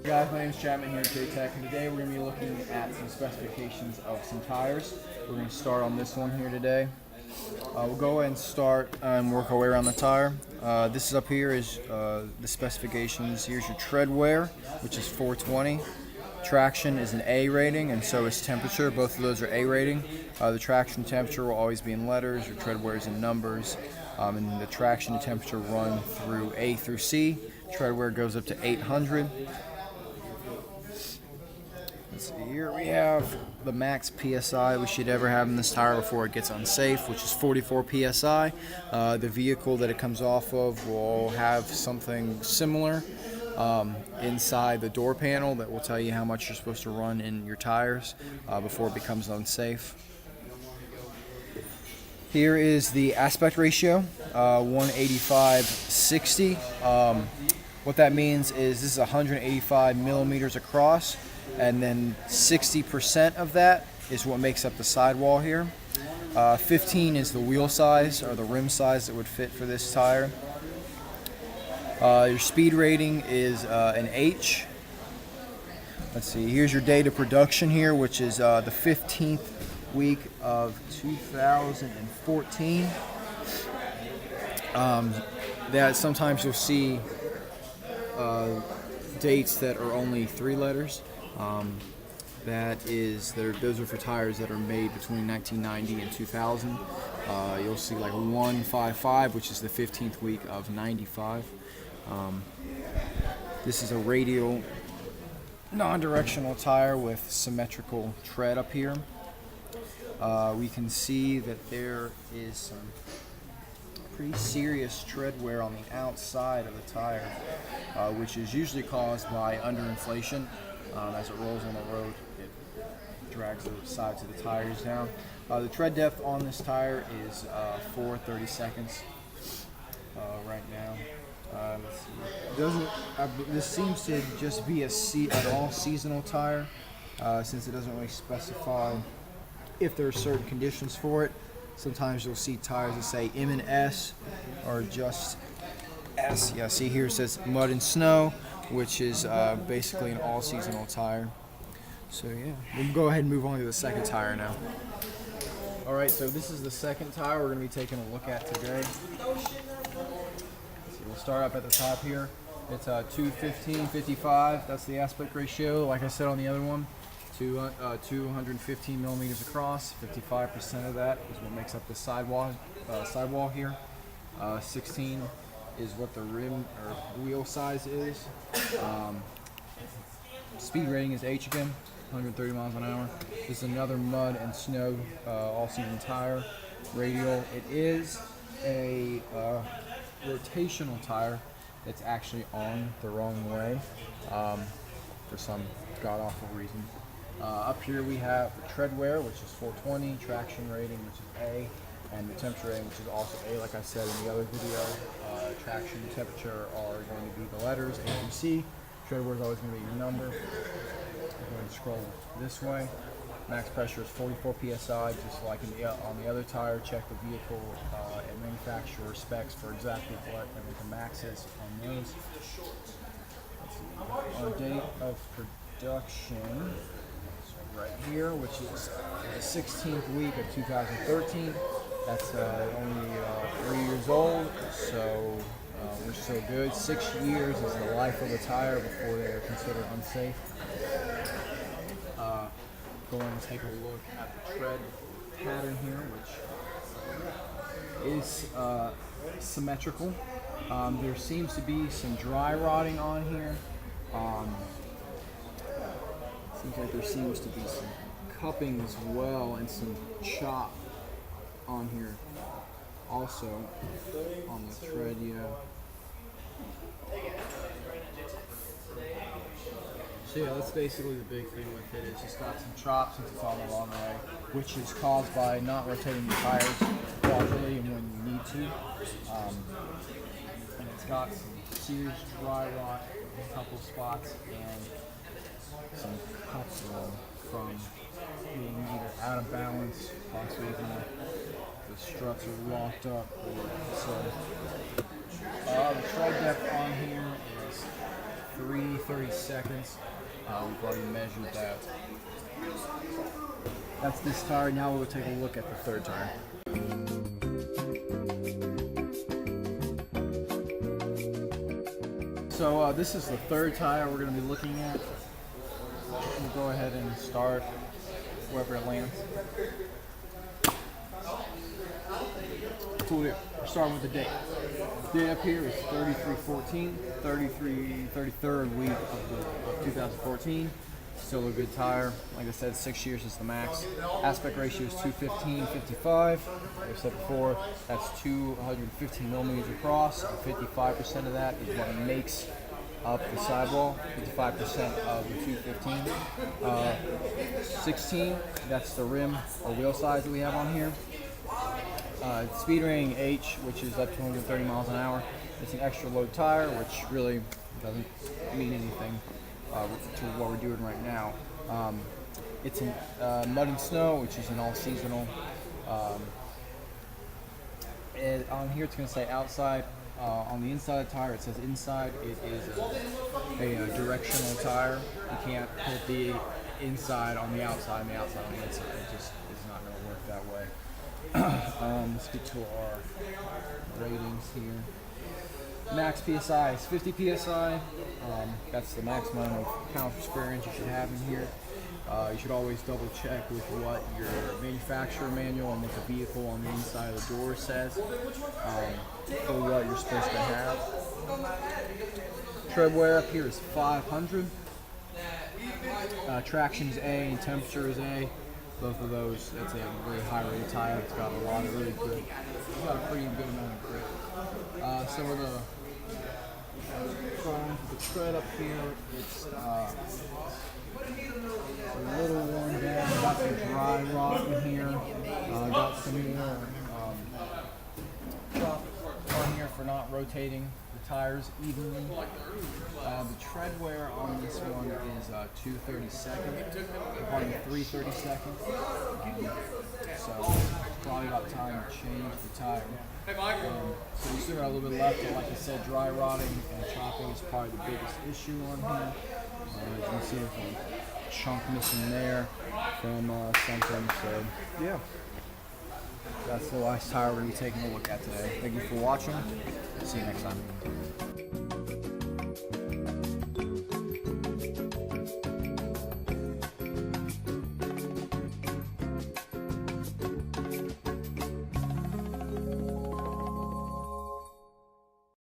Guys, my name is Chapman here at Jtech, and today we're going to be looking at some specifications of some tires. We're going to start on this one here today. We'll go ahead and start and work our way around the tire. This is up here is the specifications. Here's your tread wear, which is 420. Traction is an A rating, and so is temperature. Both of those are A rating. The traction temperature will always be in letters, your tread wear is in numbers, and the traction and temperature run through A through C. Tread wear goes up to 800. Let's see, here we have the max PSI we should ever have in this tire before it gets unsafe, which is 44 PSI. The vehicle that it comes off of will have something similar inside the door panel that will tell you how much you're supposed to run in your tires before it becomes unsafe. Here is the aspect ratio, 185/60. What that means is this is 185 millimeters across, and then 60% of that is what makes up the sidewall here. 15 is the wheel size, or the rim size that would fit for this tire. Your speed rating is an H. Let's see, here's your date of production here, which is the 15th week of 2014. That sometimes you'll see dates that are only 3 letters. Those are for tires that are made between 1990 and 2000. You'll see like 155, which is the 15th week of 95. This is a radial non-directional tire with symmetrical tread up here. We can see that there is some pretty serious tread wear on the outside of the tire, which is usually caused by underinflation. As it rolls on the road, it drags the sides of the tires down. The tread depth on this tire is 4/30 seconds right now. Let's see. This seems to just be an all-seasonal tire, since it doesn't really specify if there are certain conditions for it. Sometimes you'll see tires that say M and S or just S. Yeah, see here it says mud and snow, which is basically an all-seasonal tire. So yeah, we'll go ahead and move on to the second tire now. Alright, so this is the second tire we're going to be taking a look at today. We'll start up at the top here. It's 215/55. That's the aspect ratio. Like I said on the other one, 215 millimeters across. 55% of that is what makes up the sidewall here. 16 is what the rim or wheel size is. Speed rating is H again, 130 miles an hour. This is another mud and snow all-season tire. Radial. It is a rotational tire that's actually on the wrong way for some god-awful reason. Up here we have the tread wear, which is 420, traction rating, which is A, and the temperature rating, which is also A. Like I said in the other video, traction and temperature are going to be the letters A through C. Tread wear is always going to be your number. I'm going to scroll this way. Max pressure is 44 PSI, just like on the other tire. Check the vehicle and manufacturer specs for exactly what the max is on those. Let's see. Our date of production is right here, which is the 16th week of 2013. That's only 3 years old, so we're still good. 6 years is the life of the tire before they are considered unsafe. Go and take a look at the tread pattern here, which is symmetrical. There seems to be some dry rotting on here. Seems like there seems to be some cupping as well and some chop on here also on the tread, So yeah, that's basically the big thing with it. It's just got some chop since it's on the long way, which is caused by not rotating the tires properly and when you need to. And it's got some serious dry rot in a couple spots and some cuts from being either out of balance, possibly the struts are locked up. So the tread depth on here is 3:30 seconds. We've already measured that. That's this tire. Now we'll take a look at the third tire. So this is the third tire we're going to be looking at. We'll go ahead and start wherever it lands. Cool. We're starting with the date. The date up here is 33/14, 33rd week of 2014. Still a good tire. Like I said, 6 years is the max. Aspect ratio is 215/55. Like I said before, that's 215 millimeters across. 55% of that is what makes up the sidewall. 55% of the 215. 16, that's the rim or wheel size that we have on here. Speed rating H, which is up to 130 miles an hour. It's an extra load tire, which really doesn't mean anything to what we're doing right now. It's in mud and snow, which is an all-seasonal. On here it's going to say outside. On the inside of the tire it says inside. It is a directional tire. You can't put the inside on the outside and the outside on the inside. It just is not going to work that way. Let's get to our ratings here. Max PSI is 50 PSI. That's the maximum of pounds per square inch you should have in here. You should always double check with what your manufacturer manual and what the vehicle on the inside of the door says for what you're supposed to have. Tread wear up here is 500. Traction is A and temperature is A. Both of those, it's a very high rated tire. It's got a lot of really good, it's got a pretty good amount of grip. So we're going to the tread up here. It's a little worn down. Got some dry rot in here. Got some more chop on here for not rotating the tires evenly. The tread wear on this one is 2/32, on 3/32. So it's probably about time to change the tire. So we still got a little bit left, but like I said, dry rotting and chopping is probably the biggest issue on here. As you can see, there's a chunk missing there from something. So yeah, that's the last tire we're going to be taking a look at today. Thank you for watching. See you next time.